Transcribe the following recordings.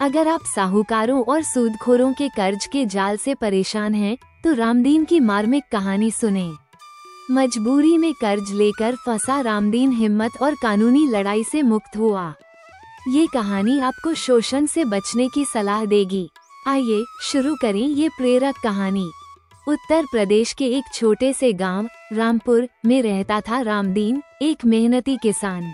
अगर आप साहूकारों और सूदखोरों के कर्ज के जाल से परेशान हैं, तो रामदीन की मार्मिक कहानी सुनें। मजबूरी में कर्ज लेकर फंसा रामदीन हिम्मत और कानूनी लड़ाई से मुक्त हुआ। ये कहानी आपको शोषण से बचने की सलाह देगी। आइए शुरू करें ये प्रेरक कहानी। उत्तर प्रदेश के एक छोटे से गांव रामपुर में रहता था रामदीन, एक मेहनती किसान।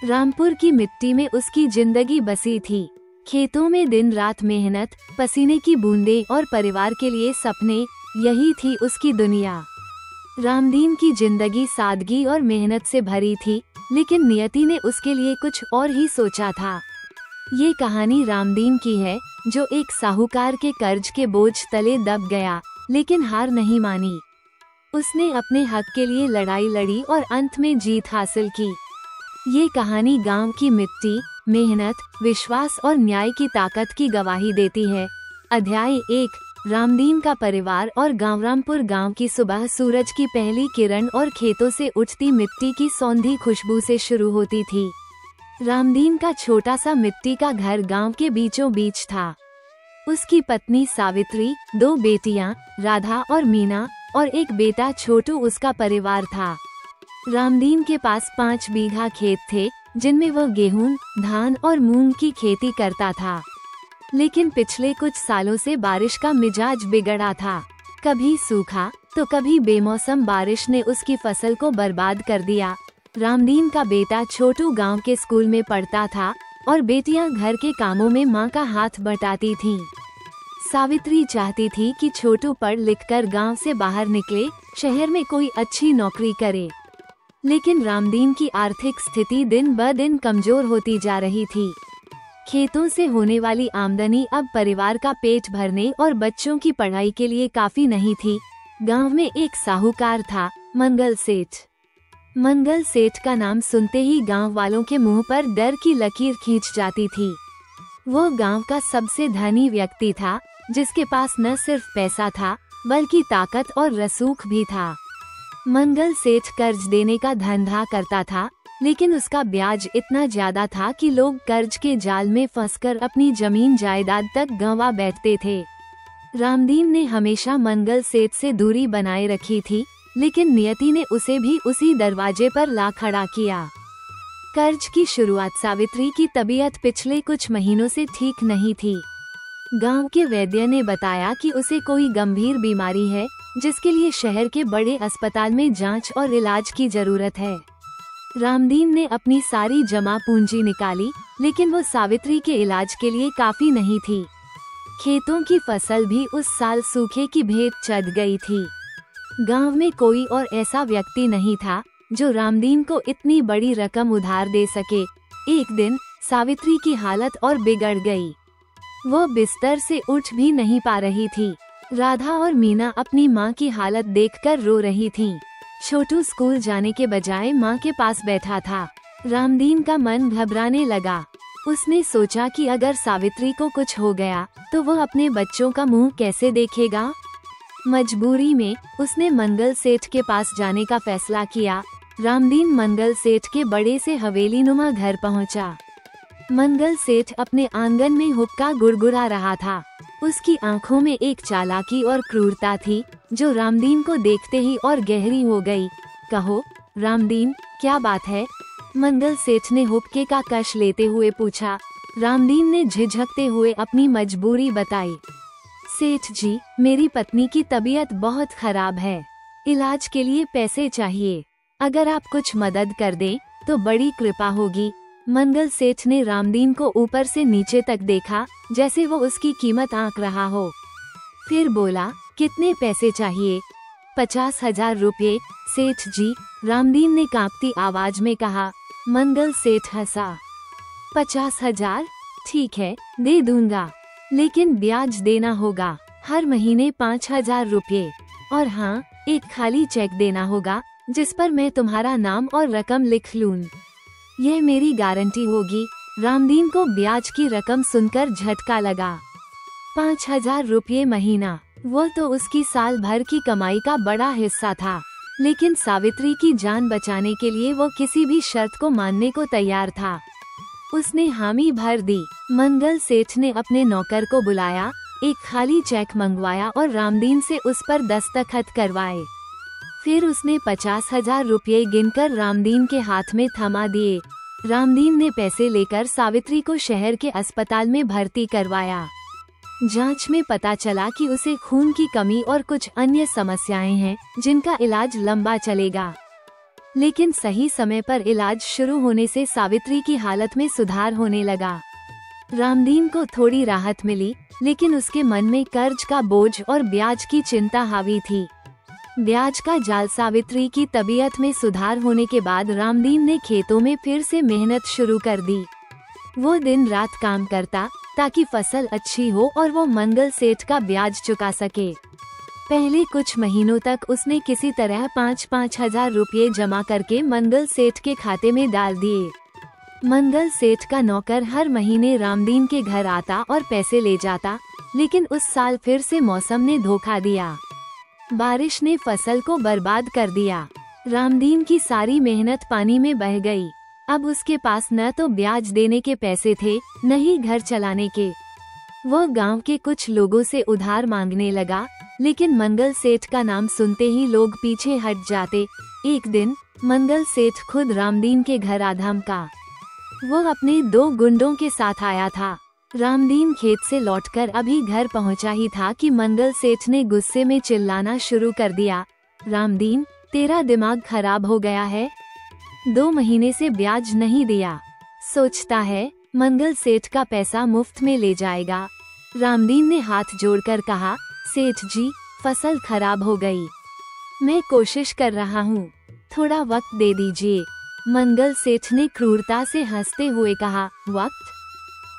रामपुर की मिट्टी में उसकी जिंदगी बसी थी। खेतों में दिन रात मेहनत, पसीने की बूंदें और परिवार के लिए सपने, यही थी उसकी दुनिया। रामदीन की जिंदगी सादगी और मेहनत से भरी थी, लेकिन नियति ने उसके लिए कुछ और ही सोचा था। ये कहानी रामदीन की है, जो एक साहूकार के कर्ज के बोझ तले दब गया, लेकिन हार नहीं मानी। उसने अपने हक के लिए लड़ाई लड़ी और अंत में जीत हासिल की। ये कहानी गांव की मिट्टी, मेहनत, विश्वास और न्याय की ताकत की गवाही देती है। अध्याय 1, रामदीन का परिवार और गांव। रामपुर गांव की सुबह सूरज की पहली किरण और खेतों से उठती मिट्टी की सौंधी खुशबू से शुरू होती थी। रामदीन का छोटा सा मिट्टी का घर गांव के बीचों बीच था। उसकी पत्नी सावित्री, 2 बेटियां राधा और मीना और एक बेटा छोटू उसका परिवार था। रामदीन के पास 5 बीघा खेत थे, जिनमें वह गेहूं, धान और मूंग की खेती करता था। लेकिन पिछले कुछ सालों से बारिश का मिजाज बिगड़ा था। कभी सूखा तो कभी बेमौसम बारिश ने उसकी फसल को बर्बाद कर दिया। रामदीन का बेटा छोटू गांव के स्कूल में पढ़ता था और बेटियां घर के कामों में मां का हाथ बटाती थीं। सावित्री चाहती थी कि छोटू पढ़ लिखकर गांव से बाहर निकले, शहर में कोई अच्छी नौकरी करे। लेकिन रामदीन की आर्थिक स्थिति दिन ब दिन कमजोर होती जा रही थी। खेतों से होने वाली आमदनी अब परिवार का पेट भरने और बच्चों की पढ़ाई के लिए काफी नहीं थी। गांव में एक साहूकार था, मंगल सेठ। मंगल सेठ का नाम सुनते ही गांव वालों के मुंह पर डर की लकीर खींच जाती थी। वो गांव का सबसे धनी व्यक्ति था, जिसके पास न सिर्फ पैसा था, बल्कि ताकत और रसूख भी था। मंगल सेठ कर्ज देने का धंधा करता था, लेकिन उसका ब्याज इतना ज्यादा था कि लोग कर्ज के जाल में फंसकर अपनी जमीन जायदाद तक गंवा बैठते थे। रामदीन ने हमेशा मंगल सेठ से दूरी बनाए रखी थी, लेकिन नियति ने उसे भी उसी दरवाजे पर ला खड़ा किया। कर्ज की शुरुआत। सावित्री की तबीयत पिछले कुछ महीनों से ठीक नहीं थी। गांव के वैद्य ने बताया कि उसे कोई गंभीर बीमारी है, जिसके लिए शहर के बड़े अस्पताल में जांच और इलाज की जरूरत है। रामदीन ने अपनी सारी जमा पूंजी निकाली, लेकिन वो सावित्री के इलाज के लिए काफी नहीं थी। खेतों की फसल भी उस साल सूखे की भेंट चढ़ गई थी। गांव में कोई और ऐसा व्यक्ति नहीं था जो रामदीन को इतनी बड़ी रकम उधार दे सके। एक दिन सावित्री की हालत और बिगड़ गई। वो बिस्तर से उठ भी नहीं पा रही थी। राधा और मीना अपनी माँ की हालत देखकर रो रही थीं। छोटू स्कूल जाने के बजाय माँ के पास बैठा था। रामदीन का मन घबराने लगा। उसने सोचा कि अगर सावित्री को कुछ हो गया तो वह अपने बच्चों का मुंह कैसे देखेगा। मजबूरी में उसने मंगल सेठ के पास जाने का फैसला किया। रामदीन मंगल सेठ के बड़े से हवेली नुमा घर पहुंचा। मंगल सेठ अपने आंगन में हुक्का गुड़गुड़ा रहा था। उसकी आंखों में एक चालाकी और क्रूरता थी, जो रामदीन को देखते ही और गहरी हो गई। कहो रामदीन, क्या बात है? मंगल सेठ ने हुक्के का कश लेते हुए पूछा। रामदीन ने झिझकते हुए अपनी मजबूरी बताई। सेठ जी, मेरी पत्नी की तबीयत बहुत खराब है। इलाज के लिए पैसे चाहिए। अगर आप कुछ मदद कर दें तो बड़ी कृपा होगी। मंगल सेठ ने रामदीन को ऊपर से नीचे तक देखा, जैसे वो उसकी कीमत आंक रहा हो। फिर बोला, कितने पैसे चाहिए? 50,000 रुपये सेठ जी, रामदीन ने कांपती आवाज में कहा। मंगल सेठ हंसा। 50,000? ठीक है, दे दूंगा, लेकिन ब्याज देना होगा। हर महीने 5,000 रुपये। और हाँ, एक खाली चेक देना होगा, जिस पर मैं तुम्हारा नाम और रकम लिख लूं। यह मेरी गारंटी होगी। रामदीन को ब्याज की रकम सुनकर झटका लगा। 5,000 रुपये महीना, वो तो उसकी साल भर की कमाई का बड़ा हिस्सा था। लेकिन सावित्री की जान बचाने के लिए वो किसी भी शर्त को मानने को तैयार था। उसने हामी भर दी। मंगल सेठ ने अपने नौकर को बुलाया, एक खाली चेक मंगवाया और रामदीन से उस पर दस्तखत करवाए। फिर उसने 50,000 रुपये गिनकर रामदीन के हाथ में थमा दिए। रामदीन ने पैसे लेकर सावित्री को शहर के अस्पताल में भर्ती करवाया। जांच में पता चला कि उसे खून की कमी और कुछ अन्य समस्याएं हैं, जिनका इलाज लंबा चलेगा। लेकिन सही समय पर इलाज शुरू होने से सावित्री की हालत में सुधार होने लगा। रामदीन को थोड़ी राहत मिली, लेकिन उसके मन में कर्ज का बोझ और ब्याज की चिंता हावी थी। ब्याज का जाल। सावित्री की तबीयत में सुधार होने के बाद रामदीन ने खेतों में फिर से मेहनत शुरू कर दी। वो दिन रात काम करता ताकि फसल अच्छी हो और वो मंगल सेठ का ब्याज चुका सके। पहले कुछ महीनों तक उसने किसी तरह 5-5 हजार रुपये जमा करके मंगल सेठ के खाते में डाल दिए। मंगल सेठ का नौकर हर महीने रामदीन के घर आता और पैसे ले जाता, लेकिन उस साल फिर से मौसम ने धोखा दिया। बारिश ने फसल को बर्बाद कर दिया। रामदीन की सारी मेहनत पानी में बह गई। अब उसके पास न तो ब्याज देने के पैसे थे, न ही घर चलाने के। वह गांव के कुछ लोगों से उधार मांगने लगा, लेकिन मंगल सेठ का नाम सुनते ही लोग पीछे हट जाते। एक दिन मंगल सेठ खुद रामदीन के घर आ धमका। वो अपने 2 गुंडों के साथ आया था। रामदीन खेत से लौटकर अभी घर पहुंचा ही था कि मंगल सेठ ने गुस्से में चिल्लाना शुरू कर दिया, रामदीन, तेरा दिमाग खराब हो गया है? 2 महीने से ब्याज नहीं दिया। सोचता है मंगल सेठ का पैसा मुफ्त में ले जाएगा। रामदीन ने हाथ जोड़कर कहा, सेठ जी, फसल खराब हो गई। मैं कोशिश कर रहा हूँ, थोड़ा वक्त दे दीजिए। मंगल सेठ ने क्रूरता से हंसते हुए कहा, वक्त?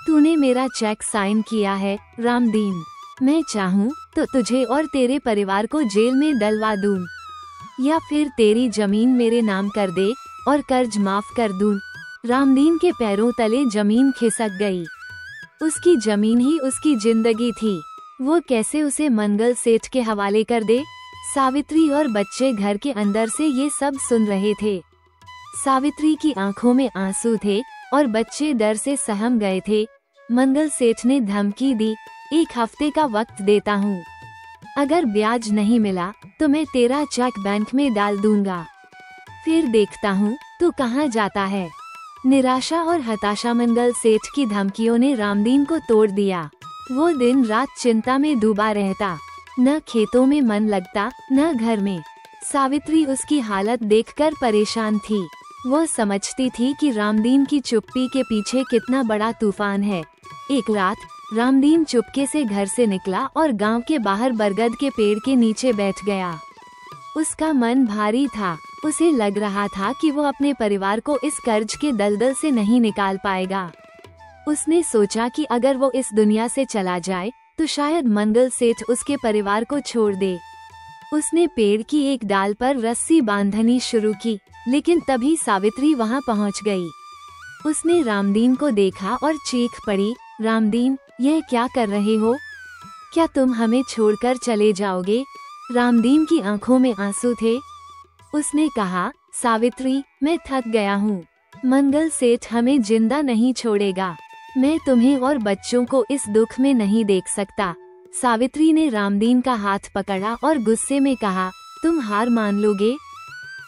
तूने मेरा चेक साइन किया है रामदीन। मैं चाहूँ तो तुझे और तेरे परिवार को जेल में डलवा दूँ, या फिर तेरी जमीन मेरे नाम कर दे और कर्ज माफ कर दूँ। रामदीन के पैरों तले जमीन खिसक गई। उसकी जमीन ही उसकी जिंदगी थी। वो कैसे उसे मंगल सेठ के हवाले कर दे? सावित्री और बच्चे घर के अंदर से ये सब सुन रहे थे। सावित्री की आंखों में आंसू थे और बच्चे डर से सहम गए थे। मंगल सेठ ने धमकी दी, 1 हफ्ते का वक्त देता हूँ। अगर ब्याज नहीं मिला तो मैं तेरा चेक बैंक में डाल दूंगा। फिर देखता हूँ तू कहाँ जाता है। निराशा और हताशा मंगल सेठ की धमकियों ने रामदीन को तोड़ दिया। वो दिन रात चिंता में डूबा रहता, न खेतों में मन लगता, न घर में। सावित्री उसकी हालत देखकर परेशान थी। वो समझती थी कि रामदीन की चुप्पी के पीछे कितना बड़ा तूफान है। एक रात रामदीन चुपके से घर से निकला और गांव के बाहर बरगद के पेड़ के नीचे बैठ गया। उसका मन भारी था। उसे लग रहा था कि वो अपने परिवार को इस कर्ज के दलदल से नहीं निकाल पाएगा। उसने सोचा कि अगर वो इस दुनिया से चला जाए तो शायद मंगल सेठ उसके परिवार को छोड़ दे। उसने पेड़ की एक डाल पर रस्सी बांधनी शुरू की, लेकिन तभी सावित्री वहां पहुंच गई। उसने रामदीन को देखा और चीख पड़ी, रामदीन, यह क्या कर रहे हो? क्या तुम हमें छोड़कर चले जाओगे? रामदीन की आंखों में आंसू थे। उसने कहा, सावित्री, मैं थक गया हूँ। मंगल सेठ हमें जिंदा नहीं छोड़ेगा। मैं तुम्हें और बच्चों को इस दुख में नहीं देख सकता। सावित्री ने रामदीन का हाथ पकड़ा और गुस्से में कहा, तुम हार मान लोगे?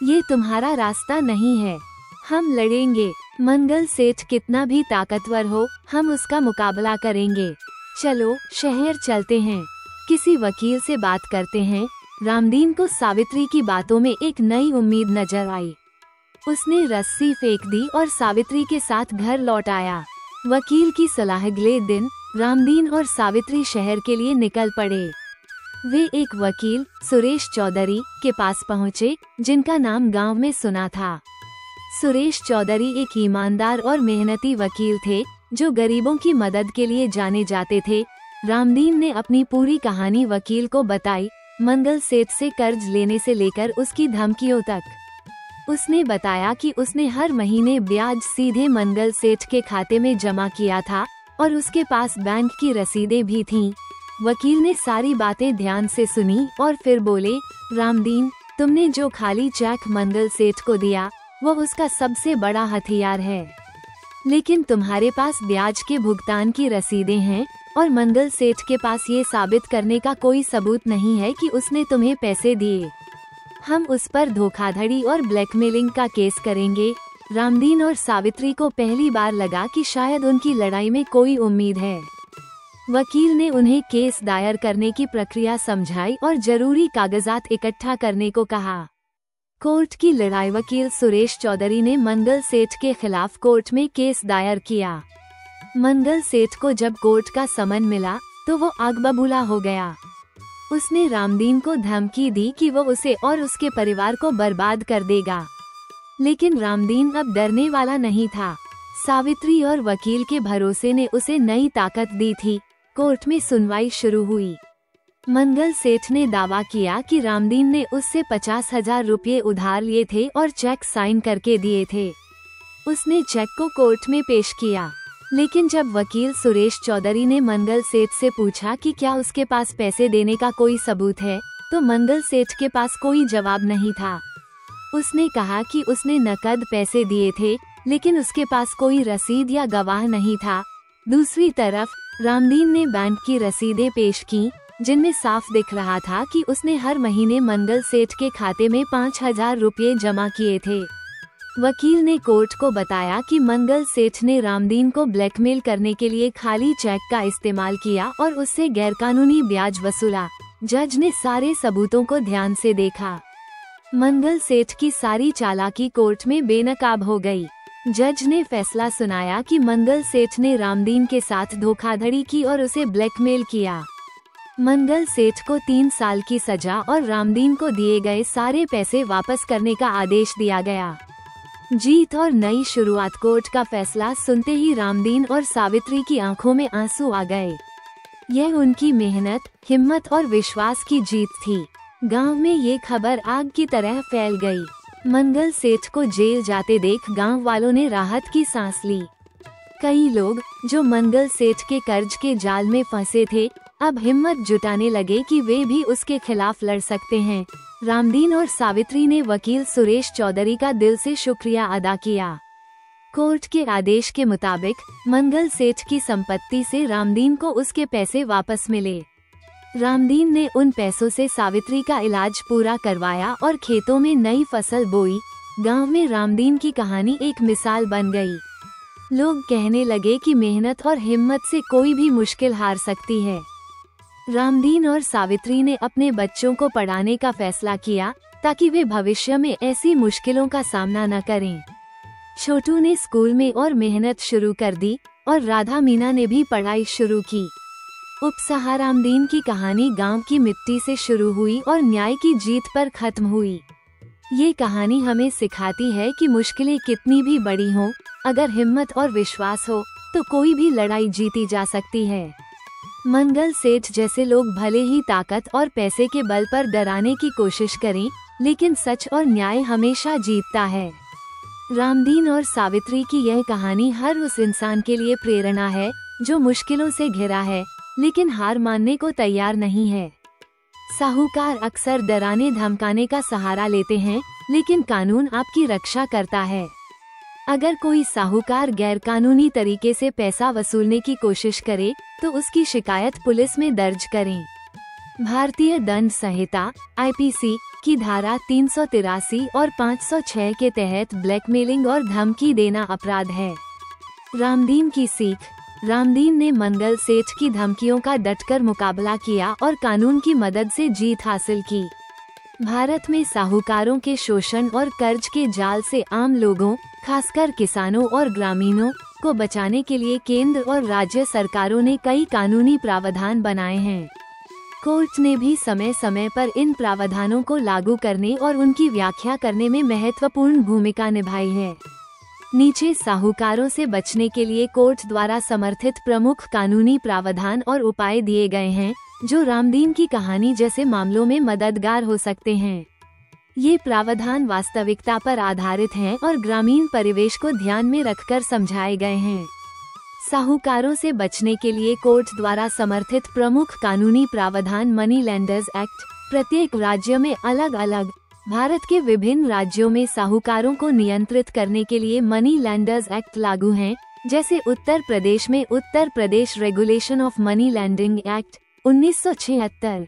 ये तुम्हारा रास्ता नहीं है। हम लड़ेंगे। मंगल सेठ कितना भी ताकतवर हो, हम उसका मुकाबला करेंगे। चलो शहर चलते हैं, किसी वकील से बात करते हैं। रामदीन को सावित्री की बातों में एक नई उम्मीद नजर आई। उसने रस्सी फेंक दी और सावित्री के साथ घर लौट आया। वकील की सलाह अगले दिन रामदीन और सावित्री शहर के लिए निकल पड़े। वे एक वकील सुरेश चौधरी के पास पहुँचे, जिनका नाम गांव में सुना था। सुरेश चौधरी एक ईमानदार और मेहनती वकील थे, जो गरीबों की मदद के लिए जाने जाते थे। रामदीन ने अपनी पूरी कहानी वकील को बताई, मंगल सेठ से कर्ज लेने से लेकर उसकी धमकियों तक। उसने बताया कि उसने हर महीने ब्याज सीधे मंगल सेठ के खाते में जमा किया था और उसके पास बैंक की रसीदें भी थीं। वकील ने सारी बातें ध्यान से सुनी और फिर बोले, रामदीन, तुमने जो खाली चेक मंगल सेठ को दिया, वो उसका सबसे बड़ा हथियार है। लेकिन तुम्हारे पास ब्याज के भुगतान की रसीदें हैं और मंगल सेठ के पास ये साबित करने का कोई सबूत नहीं है कि उसने तुम्हें पैसे दिए। हम उस पर धोखाधड़ी और ब्लैकमेलिंग का केस करेंगे। रामदीन और सावित्री को पहली बार लगा कि शायद उनकी लड़ाई में कोई उम्मीद है। वकील ने उन्हें केस दायर करने की प्रक्रिया समझाई और जरूरी कागजात इकट्ठा करने को कहा। कोर्ट की लड़ाई। वकील सुरेश चौधरी ने मंगल सेठ के खिलाफ कोर्ट में केस दायर किया। मंगल सेठ को जब कोर्ट का समन मिला तो वो आग बबूला हो गया। उसने रामदीन को धमकी दी कि वो उसे और उसके परिवार को बर्बाद कर देगा, लेकिन रामदीन अब डरने वाला नहीं था। सावित्री और वकील के भरोसे ने उसे नई ताकत दी थी। कोर्ट में सुनवाई शुरू हुई। मंगल सेठ ने दावा किया कि रामदीन ने उससे 50,000 रुपये उधार लिए थे और चेक साइन करके दिए थे। उसने चेक को कोर्ट में पेश किया, लेकिन जब वकील सुरेश चौधरी ने मंगल सेठ से पूछा कि क्या उसके पास पैसे देने का कोई सबूत है, तो मंगल सेठ के पास कोई जवाब नहीं था। उसने कहा कि उसने नकद पैसे दिए थे, लेकिन उसके पास कोई रसीद या गवाह नहीं था। दूसरी तरफ रामदीन ने बैंक की रसीदें पेश की, जिनमें साफ दिख रहा था कि उसने हर महीने मंगल सेठ के खाते में 5,000 रुपये जमा किए थे। वकील ने कोर्ट को बताया कि मंगल सेठ ने रामदीन को ब्लैकमेल करने के लिए खाली चेक का इस्तेमाल किया और उससे गैरकानूनी ब्याज वसूला। जज ने सारे सबूतों को ध्यान से देखा। मंगल सेठ की सारी चालाकी कोर्ट में बेनकाब हो गई। जज ने फैसला सुनाया कि मंगल सेठ ने रामदीन के साथ धोखाधड़ी की और उसे ब्लैकमेल किया। मंगल सेठ को 3 साल की सजा और रामदीन को दिए गए सारे पैसे वापस करने का आदेश दिया गया। जीत और नई शुरुआत। कोर्ट का फैसला सुनते ही रामदीन और सावित्री की आंखों में आंसू आ गए। यह उनकी मेहनत, हिम्मत और विश्वास की जीत थी। गांव में ये खबर आग की तरह फैल गई। मंगल सेठ को जेल जाते देख गांव वालों ने राहत की सांस ली। कई लोग जो मंगल सेठ के कर्ज के जाल में फंसे थे, अब हिम्मत जुटाने लगे कि वे भी उसके खिलाफ लड़ सकते हैं। रामदीन और सावित्री ने वकील सुरेश चौधरी का दिल से शुक्रिया अदा किया। कोर्ट के आदेश के मुताबिक मंगल सेठ की संपत्ति से रामदीन को उसके पैसे वापस मिले। रामदीन ने उन पैसों से सावित्री का इलाज पूरा करवाया और खेतों में नई फसल बोई। गांव में रामदीन की कहानी एक मिसाल बन गई। लोग कहने लगे कि मेहनत और हिम्मत से कोई भी मुश्किल हार सकती है। रामदीन और सावित्री ने अपने बच्चों को पढ़ाने का फैसला किया ताकि वे भविष्य में ऐसी मुश्किलों का सामना न करें। छोटू ने स्कूल में और मेहनत शुरू कर दी और राधा मीना ने भी पढ़ाई शुरू की। उपसहा रामदीन की कहानी गांव की मिट्टी से शुरू हुई और न्याय की जीत पर खत्म हुई। ये कहानी हमें सिखाती है कि मुश्किलें कितनी भी बड़ी हों, अगर हिम्मत और विश्वास हो तो कोई भी लड़ाई जीती जा सकती है। मंगल सेठ जैसे लोग भले ही ताकत और पैसे के बल पर डराने की कोशिश करें, लेकिन सच और न्याय हमेशा जीतता है। रामदीन और सावित्री की यह कहानी हर उस इंसान के लिए प्रेरणा है जो मुश्किलों से घिरा है, लेकिन हार मानने को तैयार नहीं है। साहूकार अक्सर डराने धमकाने का सहारा लेते हैं, लेकिन कानून आपकी रक्षा करता है। अगर कोई साहूकार गैरकानूनी तरीके से पैसा वसूलने की कोशिश करे तो उसकी शिकायत पुलिस में दर्ज करें। भारतीय दंड संहिता (IPC) की धारा 383 और 506 के तहत ब्लैकमेलिंग और धमकी देना अपराध है। रामदीन की सीख। रामदीन ने मंगल सेठ की धमकियों का डटकर मुकाबला किया और कानून की मदद से जीत हासिल की। भारत में साहूकारों के शोषण और कर्ज के जाल से आम लोगों, खासकर किसानों और ग्रामीणों को बचाने के लिए केंद्र और राज्य सरकारों ने कई कानूनी प्रावधान बनाए हैं। कोर्ट ने भी समय समय पर इन प्रावधानों को लागू करने और उनकी व्याख्या करने में महत्वपूर्ण भूमिका निभाई है। नीचे साहूकारों से बचने के लिए कोर्ट द्वारा समर्थित प्रमुख कानूनी प्रावधान और उपाय दिए गए हैं, जो रामदीन की कहानी जैसे मामलों में मददगार हो सकते हैं। ये प्रावधान वास्तविकता पर आधारित हैं और ग्रामीण परिवेश को ध्यान में रखकर समझाए गए हैं। साहूकारों से बचने के लिए कोर्ट द्वारा समर्थित प्रमुख कानूनी प्रावधान। Money lenders act. प्रत्येक राज्य में अलग अलग। भारत के विभिन्न राज्यों में साहूकारों को नियंत्रित करने के लिए मनी लेंडर्स एक्ट लागू हैं, जैसे उत्तर प्रदेश में Uttar Pradesh regulation of money lending act 1976।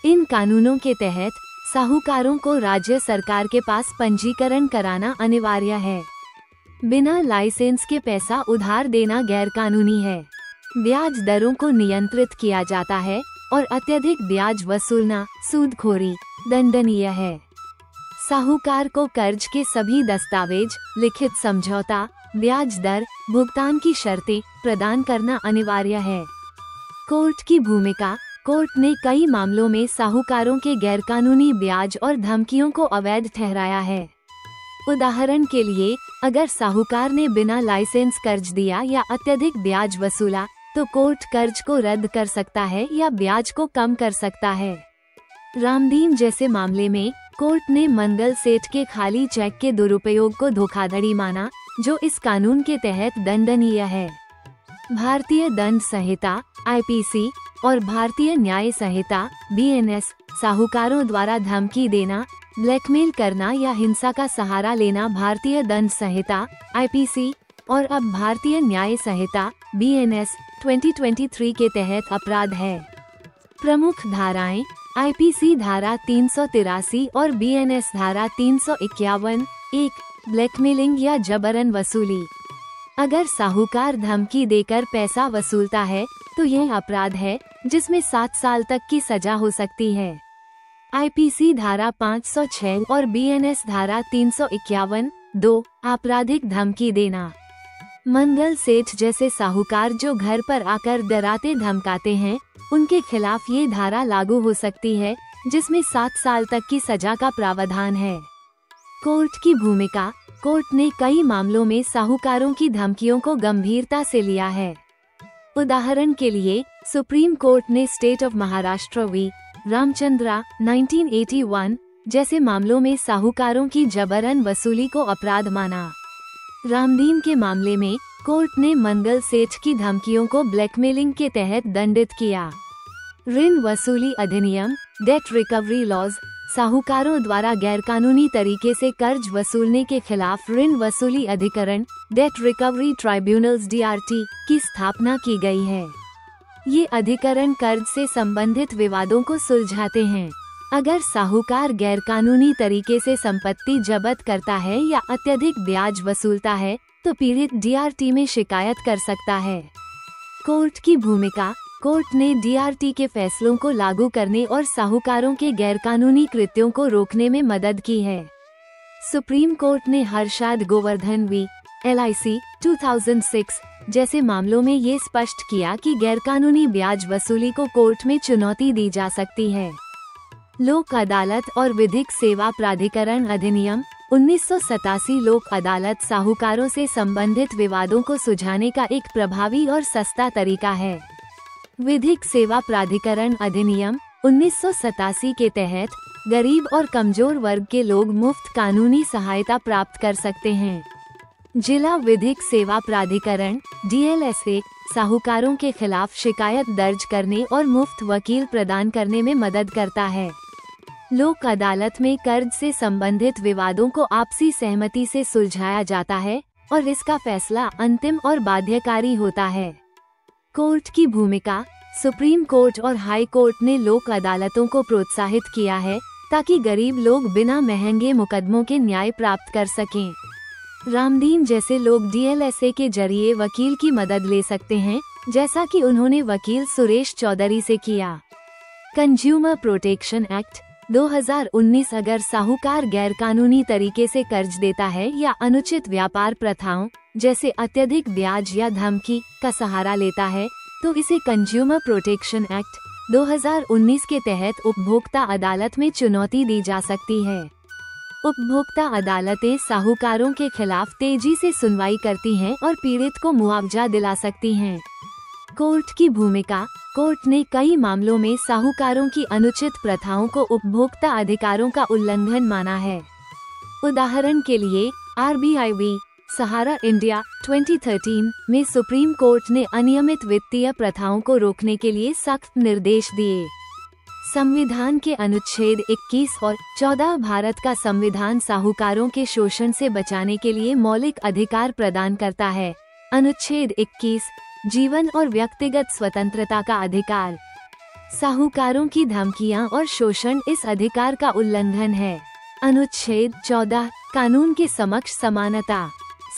इन कानूनों के तहत साहूकारों को राज्य सरकार के पास पंजीकरण कराना अनिवार्य है। बिना लाइसेंस के पैसा उधार देना गैरकानूनी है। ब्याज दरों को नियंत्रित किया जाता है और अत्यधिक ब्याज वसूलना सूदखोरी दंडनीय है। साहूकार को कर्ज के सभी दस्तावेज, लिखित समझौता, ब्याज दर, भुगतान की शर्तें प्रदान करना अनिवार्य है। कोर्ट की भूमिका। कोर्ट ने कई मामलों में साहूकारों के गैरकानूनी ब्याज और धमकियों को अवैध ठहराया है। उदाहरण के लिए, अगर साहूकार ने बिना लाइसेंस कर्ज दिया या अत्यधिक ब्याज वसूला, तो कोर्ट कर्ज को रद्द कर सकता है या ब्याज को कम कर सकता है। रामदीन जैसे मामले में कोर्ट ने मंगल सेठ के खाली चेक के दुरुपयोग को धोखाधड़ी माना, जो इस कानून के तहत दंडनीय है। भारतीय दंड संहिता (IPC) और भारतीय न्याय संहिता (BNS) साहूकारों द्वारा धमकी देना, ब्लैकमेल करना या हिंसा का सहारा लेना भारतीय दंड संहिता (IPC) और अब भारतीय न्याय संहिता (BNS) 2023 के तहत अपराध है। प्रमुख धाराएं: IPC धारा 383 और BNS धारा 351। 1. ब्लैकमेलिंग या जबरन वसूली। अगर साहूकार धमकी देकर पैसा वसूलता है तो यह अपराध है, जिसमें 7 साल तक की सजा हो सकती है। IPC धारा 506 और BNS धारा 351। 2. आपराधिक धमकी देना। मंगल सेठ जैसे साहूकार जो घर पर आकर डराते धमकाते हैं, उनके खिलाफ ये धारा लागू हो सकती है, जिसमें 7 साल तक की सजा का प्रावधान है। कोर्ट की भूमिका। कोर्ट ने कई मामलों में साहूकारों की धमकियों को गंभीरता से लिया है। उदाहरण के लिए, सुप्रीम कोर्ट ने State of Maharashtra v. Ramachandra 1981 जैसे मामलों में साहूकारों की जबरन वसूली को अपराध माना। रामदीन के मामले में कोर्ट ने मंगल सेठ की धमकियों को ब्लैकमेलिंग के तहत दंडित किया। ऋण वसूली अधिनियम (डेट रिकवरी लॉज) साहूकारों द्वारा गैरकानूनी तरीके से कर्ज वसूलने के खिलाफ ऋण वसूली अधिकरण (डेट रिकवरी ट्राइब्यूनल्स DRT) की स्थापना की गई है। ये अधिकरण कर्ज से संबंधित विवादों को सुलझाते हैं। अगर साहूकार गैरकानूनी तरीके से संपत्ति जब्त करता है या अत्यधिक ब्याज वसूलता है, तो पीड़ित DRT में शिकायत कर सकता है। कोर्ट की भूमिका। कोर्ट ने DRT के फैसलों को लागू करने और साहूकारों के गैरकानूनी कृत्यों को रोकने में मदद की है। सुप्रीम कोर्ट ने हर्षाद गोवर्धन वी. LIC 2006 जैसे मामलों में ये स्पष्ट किया कि गैरकानूनी ब्याज वसूली को कोर्ट में चुनौती दी जा सकती है। लोक अदालत और विधिक सेवा प्राधिकरण अधिनियम 1987 लोक अदालत साहूकारों से संबंधित विवादों को सुलझाने का एक प्रभावी और सस्ता तरीका है। विधिक सेवा प्राधिकरण अधिनियम 1987 के तहत गरीब और कमजोर वर्ग के लोग मुफ्त कानूनी सहायता प्राप्त कर सकते हैं। जिला विधिक सेवा प्राधिकरण DLSA साहूकारों के खिलाफ शिकायत दर्ज करने और मुफ्त वकील प्रदान करने में मदद करता है। लोक अदालत में कर्ज से संबंधित विवादों को आपसी सहमति से सुलझाया जाता है और इसका फैसला अंतिम और बाध्यकारी होता है। कोर्ट की भूमिका। सुप्रीम कोर्ट और हाई कोर्ट ने लोक अदालतों को प्रोत्साहित किया है ताकि गरीब लोग बिना महंगे मुकदमों के न्याय प्राप्त कर सकें। रामदीन जैसे लोग DLSA के जरिए वकील की मदद ले सकते हैं, जैसा कि उन्होंने वकील सुरेश चौधरी से किया। कंज्यूमर प्रोटेक्शन एक्ट 2019 अगर साहूकार गैरकानूनी तरीके से कर्ज देता है या अनुचित व्यापार प्रथाओं जैसे अत्यधिक ब्याज या धमकी का सहारा लेता है, तो इसे कंज्यूमर प्रोटेक्शन एक्ट 2019 के तहत उपभोक्ता अदालत में चुनौती दी जा सकती है। उपभोक्ता अदालतें साहूकारों के खिलाफ तेजी से सुनवाई करती हैं और पीड़ित को मुआवजा दिला सकती हैं। कोर्ट की भूमिका। कोर्ट ने कई मामलों में साहूकारों की अनुचित प्रथाओं को उपभोक्ता अधिकारों का उल्लंघन माना है। उदाहरण के लिए, RBI वी. सहारा इंडिया 2013 में सुप्रीम कोर्ट ने अनियमित वित्तीय प्रथाओं को रोकने के लिए सख्त निर्देश दिए। संविधान के अनुच्छेद 21 और 14 भारत का संविधान साहूकारों के शोषण से बचाने के लिए मौलिक अधिकार प्रदान करता है। अनुच्छेद 21 जीवन और व्यक्तिगत स्वतंत्रता का अधिकार। साहूकारों की धमकियां और शोषण इस अधिकार का उल्लंघन है। अनुच्छेद 14 कानून के समक्ष समानता।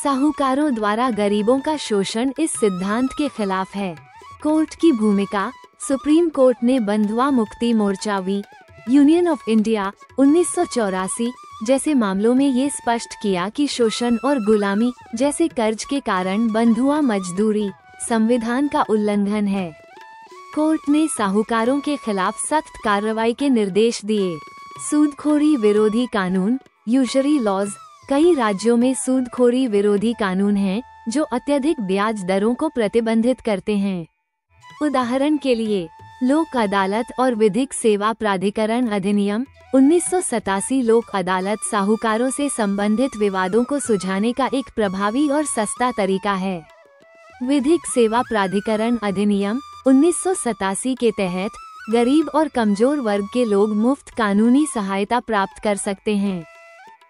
साहूकारों द्वारा गरीबों का शोषण इस सिद्धांत के खिलाफ है। कोर्ट की भूमिका। सुप्रीम कोर्ट ने बंधुआ Mukti Morcha v. Union of India 1984 जैसे मामलों में ये स्पष्ट किया कि शोषण और गुलामी जैसे कर्ज के कारण बंधुआ मजदूरी संविधान का उल्लंघन है। कोर्ट ने साहूकारों के खिलाफ सख्त कार्रवाई के निर्देश दिए। सूदखोरी विरोधी कानून यूजरी लॉज। कई राज्यों में सूदखोरी विरोधी कानून हैं जो अत्यधिक ब्याज दरों को प्रतिबंधित करते हैं। उदाहरण के लिए लोक अदालत और विधिक सेवा प्राधिकरण अधिनियम 1987। लोक अदालत साहूकारों से संबंधित विवादों को सुलझाने का एक प्रभावी और सस्ता तरीका है। विधिक सेवा प्राधिकरण अधिनियम 1987 के तहत गरीब और कमजोर वर्ग के लोग मुफ्त कानूनी सहायता प्राप्त कर सकते हैं।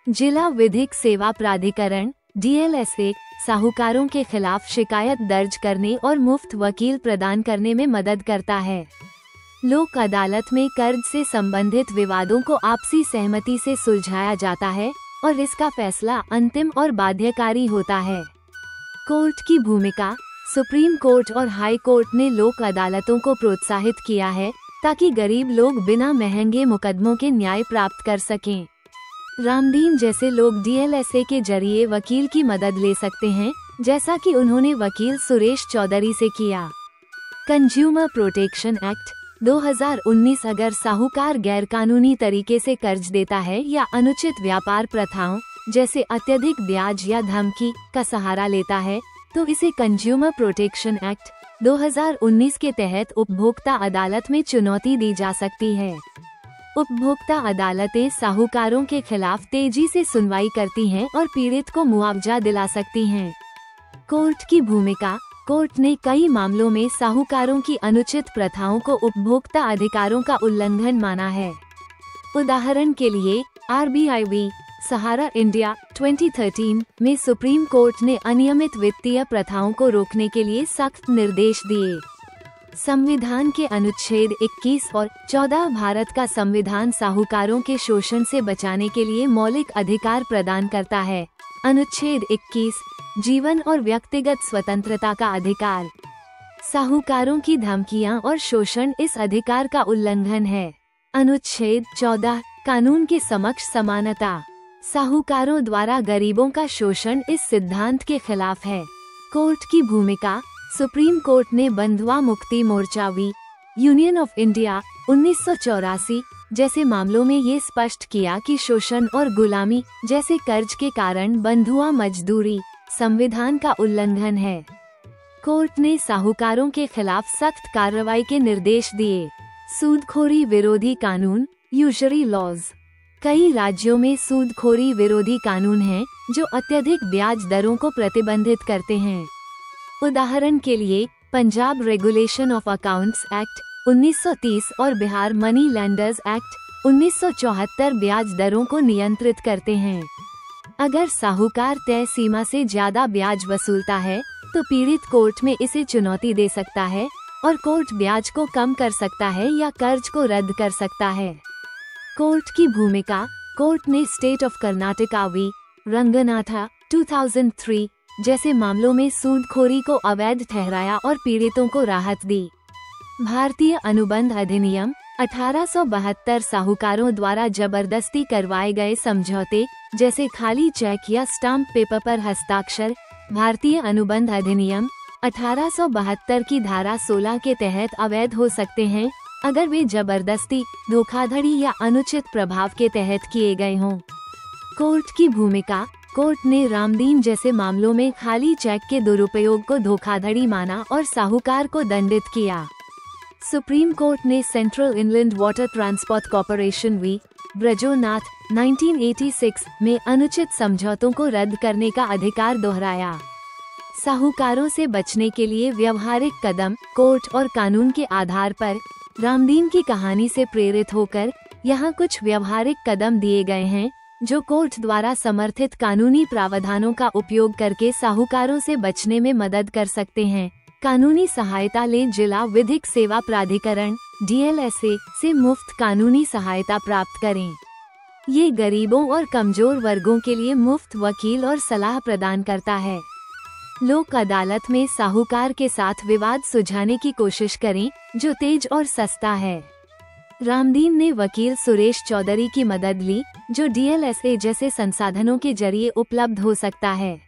जिला विधिक सेवा प्राधिकरण DLSA साहूकारों के खिलाफ शिकायत दर्ज करने और मुफ्त वकील प्रदान करने में मदद करता है। लोक अदालत में कर्ज से संबंधित विवादों को आपसी सहमति से सुलझाया जाता है और इसका फैसला अंतिम और बाध्यकारी होता है। कोर्ट की भूमिका। सुप्रीम कोर्ट और हाई कोर्ट ने लोक अदालतों को प्रोत्साहित किया है ताकि गरीब लोग बिना महंगे मुकदमों के न्याय प्राप्त कर सकें। रामदीन जैसे लोग DLSA के जरिए वकील की मदद ले सकते हैं, जैसा कि उन्होंने वकील सुरेश चौधरी से किया। कंज्यूमर प्रोटेक्शन एक्ट 2019 अगर साहूकार गैरकानूनी तरीके से कर्ज देता है या अनुचित व्यापार प्रथाओं जैसे अत्यधिक ब्याज या धमकी का सहारा लेता है तो इसे कंज्यूमर प्रोटेक्शन एक्ट 2019 के तहत उपभोक्ता अदालत में चुनौती दी जा सकती है। उपभोक्ता अदालतें साहूकारों के खिलाफ तेजी से सुनवाई करती हैं और पीड़ित को मुआवजा दिला सकती हैं। कोर्ट की भूमिका। कोर्ट ने कई मामलों में साहूकारों की अनुचित प्रथाओं को उपभोक्ता अधिकारों का उल्लंघन माना है। उदाहरण के लिए RBI वी. सहारा इंडिया 2013 में सुप्रीम कोर्ट ने अनियमित वित्तीय प्रथाओं को रोकने के लिए सख्त निर्देश दिए। संविधान के अनुच्छेद 21 और 14 भारत का संविधान साहूकारों के शोषण से बचाने के लिए मौलिक अधिकार प्रदान करता है। अनुच्छेद 21 जीवन और व्यक्तिगत स्वतंत्रता का अधिकार। साहूकारों की धमकियां और शोषण इस अधिकार का उल्लंघन है। अनुच्छेद 14 कानून के समक्ष समानता। साहूकारों द्वारा गरीबों का शोषण इस सिद्धांत के खिलाफ है। कोर्ट की भूमिका। सुप्रीम कोर्ट ने बंधुआ Mukti Morcha v. Union of India 1984 जैसे मामलों में ये स्पष्ट किया कि शोषण और गुलामी जैसे कर्ज के कारण बंधुआ मजदूरी संविधान का उल्लंघन है। कोर्ट ने साहूकारों के खिलाफ सख्त कार्रवाई के निर्देश दिए। सूदखोरी विरोधी कानून यूजरी लॉज। कई राज्यों में सूदखोरी विरोधी कानून हैं जो अत्यधिक ब्याज दरों को प्रतिबंधित करते हैं। उदाहरण के लिए Punjab regulation of accounts act 1930 और बिहार मनी लैंडर्स एक्ट 1974 ब्याज दरों को नियंत्रित करते हैं। अगर साहूकार तय सीमा से ज्यादा ब्याज वसूलता है तो पीड़ित कोर्ट में इसे चुनौती दे सकता है और कोर्ट ब्याज को कम कर सकता है या कर्ज को रद्द कर सकता है। कोर्ट की भूमिका। कोर्ट ने State of Karnataka v. Ranganatha 2003 जैसे मामलों में सूदखोरी को अवैध ठहराया और पीड़ितों को राहत दी। भारतीय अनुबंध अधिनियम 1872 साहूकारों द्वारा जबरदस्ती करवाए गए समझौते जैसे खाली चेक या स्टाम्प पेपर पर हस्ताक्षर भारतीय अनुबंध अधिनियम 1872 की धारा 16 के तहत अवैध हो सकते हैं अगर वे जबरदस्ती, धोखाधड़ी या अनुचित प्रभाव के तहत किए गए हों। कोर्ट की भूमिका। कोर्ट ने रामदीन जैसे मामलों में खाली चेक के दुरुपयोग को धोखाधड़ी माना और साहूकार को दंडित किया। सुप्रीम कोर्ट ने Central Inland Water Transport Corporation v. Brojonath 1986 में अनुचित समझौतों को रद्द करने का अधिकार दोहराया। साहूकारों से बचने के लिए व्यवहारिक कदम। कोर्ट और कानून के आधार पर रामदीन की कहानी से प्रेरित होकर यहाँ कुछ व्यवहारिक कदम दिए गए हैं जो कोर्ट द्वारा समर्थित कानूनी प्रावधानों का उपयोग करके साहूकारों से बचने में मदद कर सकते हैं। कानूनी सहायता लें। जिला विधिक सेवा प्राधिकरण DLSA से मुफ्त कानूनी सहायता प्राप्त करें। ये गरीबों और कमजोर वर्गों के लिए मुफ्त वकील और सलाह प्रदान करता है। लोक अदालत में साहूकार के साथ विवाद सुलझाने की कोशिश करें, जो तेज और सस्ता है। रामदीन ने वकील सुरेश चौधरी की मदद ली, जो DLSA जैसे संसाधनों के जरिए उपलब्ध हो सकता है।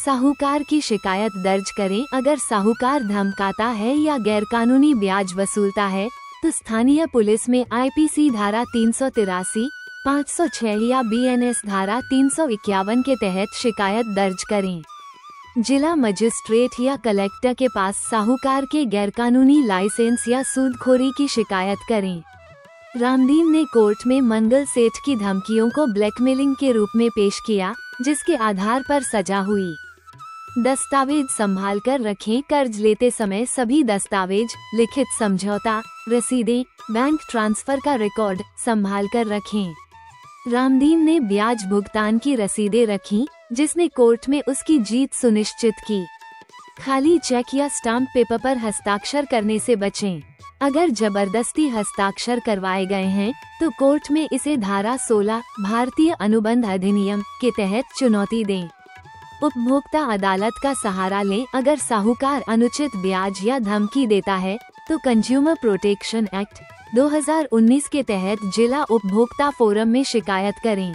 साहूकार की शिकायत दर्ज करें। अगर साहूकार धमकाता है या गैरकानूनी ब्याज वसूलता है, तो स्थानीय पुलिस में IPC धारा 383, 506 या BNS धारा 351 के तहत शिकायत दर्ज करें। जिला मजिस्ट्रेट या कलेक्टर के पास साहूकार के गैरकानूनी लाइसेंस या सूदखोरी की शिकायत करें। रामदीन ने कोर्ट में मंगल सेठ की धमकियों को ब्लैकमेलिंग के रूप में पेश किया, जिसके आधार पर सजा हुई। दस्तावेज संभाल कर रखें। कर्ज लेते समय सभी दस्तावेज, लिखित समझौता, रसीदें, बैंक ट्रांसफर का रिकॉर्ड संभाल कर रखें। रामदीन ने ब्याज भुगतान की रसीदें रखीं, जिसने कोर्ट में उसकी जीत सुनिश्चित की। खाली चेक या स्टाम्प पेपर पर हस्ताक्षर करने से बचें। अगर जबरदस्ती हस्ताक्षर करवाए गए हैं, तो कोर्ट में इसे धारा 16 भारतीय अनुबंध अधिनियम के तहत चुनौती दें। उपभोक्ता अदालत का सहारा लें। अगर साहूकार अनुचित ब्याज या धमकी देता है, तो कंज्यूमर प्रोटेक्शन एक्ट 2019 के तहत जिला उपभोक्ता फोरम में शिकायत करें।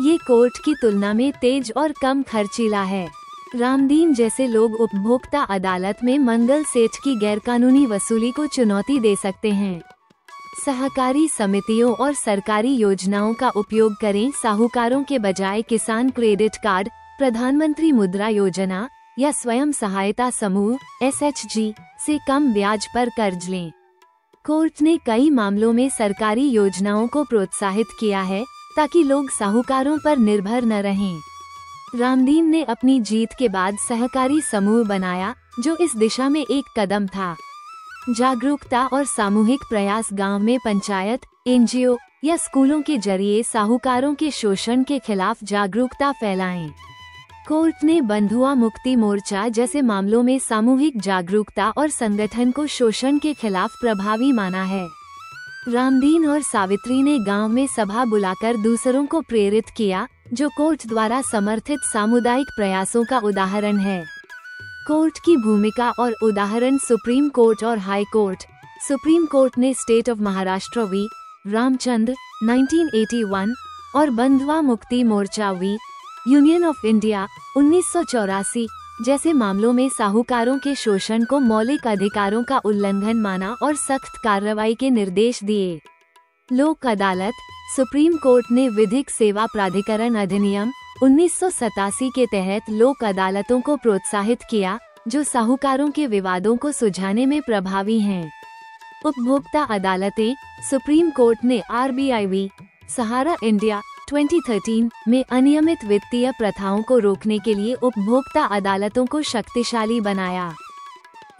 ये कोर्ट की तुलना में तेज और कम खर्चीला है। रामदीन जैसे लोग उपभोक्ता अदालत में मंगल सेठ की गैरकानूनी वसूली को चुनौती दे सकते हैं। सहकारी समितियों और सरकारी योजनाओं का उपयोग करें। साहूकारों के बजाय किसान क्रेडिट कार्ड, प्रधानमंत्री मुद्रा योजना या स्वयं सहायता समूह SHG से कम ब्याज पर कर्ज लें। कोर्ट ने कई मामलों में सरकारी योजनाओं को प्रोत्साहित किया है, ताकि लोग साहूकारों पर निर्भर न रहें। रामदीन ने अपनी जीत के बाद सहकारी समूह बनाया, जो इस दिशा में एक कदम था। जागरूकता और सामूहिक प्रयास गांव में पंचायत, NGO या स्कूलों के जरिए साहूकारों के शोषण के खिलाफ जागरूकता फैलाएं। कोर्ट ने बंधुआ मुक्ति मोर्चा जैसे मामलों में सामूहिक जागरूकता और संगठन को शोषण के खिलाफ प्रभावी माना है। रामदीन और सावित्री ने गांव में सभा बुलाकर दूसरों को प्रेरित किया, जो कोर्ट द्वारा समर्थित सामुदायिक प्रयासों का उदाहरण है। कोर्ट की भूमिका और उदाहरण। सुप्रीम कोर्ट और हाई कोर्ट। सुप्रीम कोर्ट ने State of Maharashtra v. Ramachandra 1981 और Bandhua Mukti Morcha v. Union of India 1984 जैसे मामलों में साहूकारों के शोषण को मौलिक अधिकारों का उल्लंघन माना और सख्त कार्रवाई के निर्देश दिए। लोक अदालत। सुप्रीम कोर्ट ने विधिक सेवा प्राधिकरण अधिनियम 1987 के तहत लोक अदालतों को प्रोत्साहित किया, जो साहूकारों के विवादों को सुलझाने में प्रभावी हैं। उपभोक्ता अदालतें। सुप्रीम कोर्ट ने RBI वी. सहारा इंडिया 2013 में अनियमित वित्तीय प्रथाओं को रोकने के लिए उपभोक्ता अदालतों को शक्तिशाली बनाया।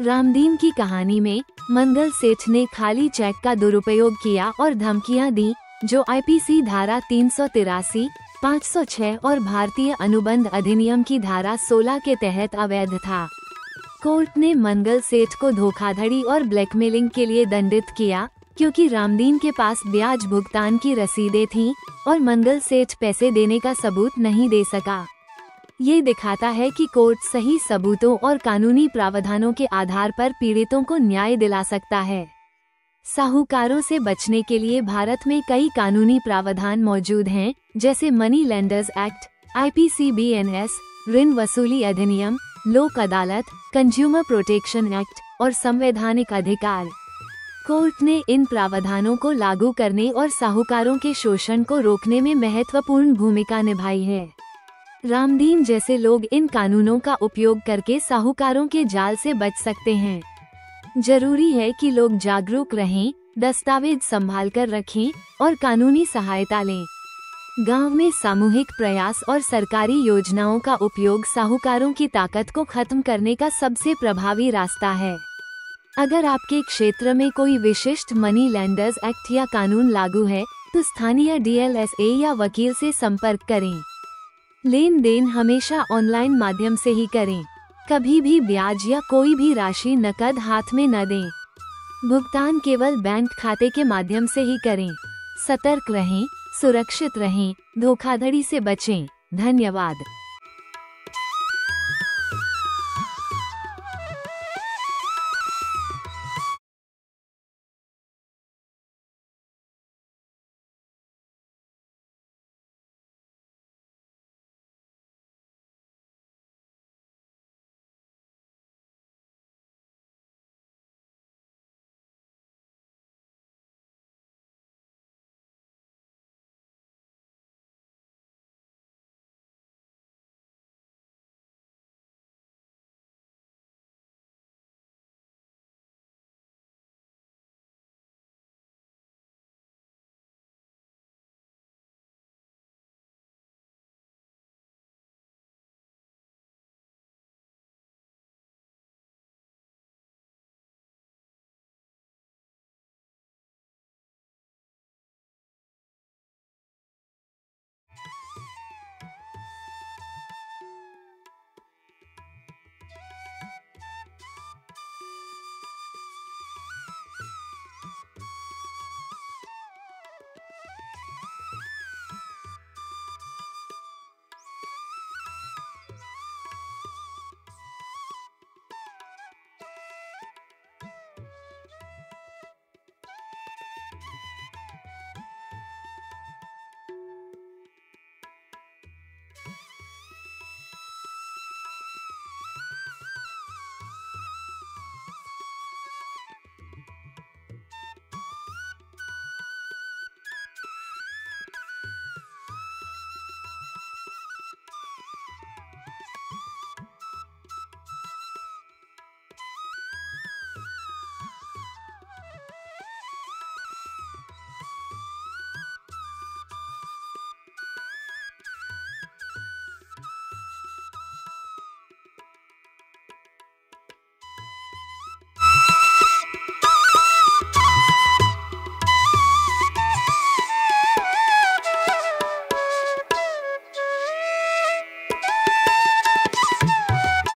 रामदीन की कहानी में मंगल सेठ ने खाली चेक का दुरुपयोग किया और धमकियां दी, जो IPC धारा 383, 506 और भारतीय अनुबंध अधिनियम की धारा 16 के तहत अवैध था। कोर्ट ने मंगल सेठ को धोखाधड़ी और ब्लैकमेलिंग के लिए दंडित किया, क्योंकि रामदीन के पास ब्याज भुगतान की रसीदें थीं और मंगल सेठ पैसे देने का सबूत नहीं दे सका। ये दिखाता है कि कोर्ट सही सबूतों और कानूनी प्रावधानों के आधार पर पीड़ितों को न्याय दिला सकता है। साहूकारों से बचने के लिए भारत में कई कानूनी प्रावधान मौजूद हैं, जैसे money lenders act, IPC BNS, ऋण वसूली अधिनियम, लोक अदालत, कंज्यूमर प्रोटेक्शन एक्ट और संवैधानिक अधिकार। कोर्ट ने इन प्रावधानों को लागू करने और साहूकारों के शोषण को रोकने में महत्वपूर्ण भूमिका निभाई है। रामदीन जैसे लोग इन कानूनों का उपयोग करके साहूकारों के जाल से बच सकते हैं। जरूरी है कि लोग जागरूक रहें, दस्तावेज संभाल कर रखें और कानूनी सहायता लें। गांव में सामूहिक प्रयास और सरकारी योजनाओं का उपयोग साहूकारों की ताकत को खत्म करने का सबसे प्रभावी रास्ता है। अगर आपके क्षेत्र में कोई विशिष्ट मनी लेंडर्स एक्ट या कानून लागू है, तो स्थानीय DLSA या वकील से संपर्क करें। लेन देन हमेशा ऑनलाइन माध्यम से ही करें। कभी भी ब्याज या कोई भी राशि नकद हाथ में न दें। भुगतान केवल बैंक खाते के माध्यम से ही करें। सतर्क रहें, सुरक्षित रहें, धोखाधड़ी से बचें। धन्यवाद।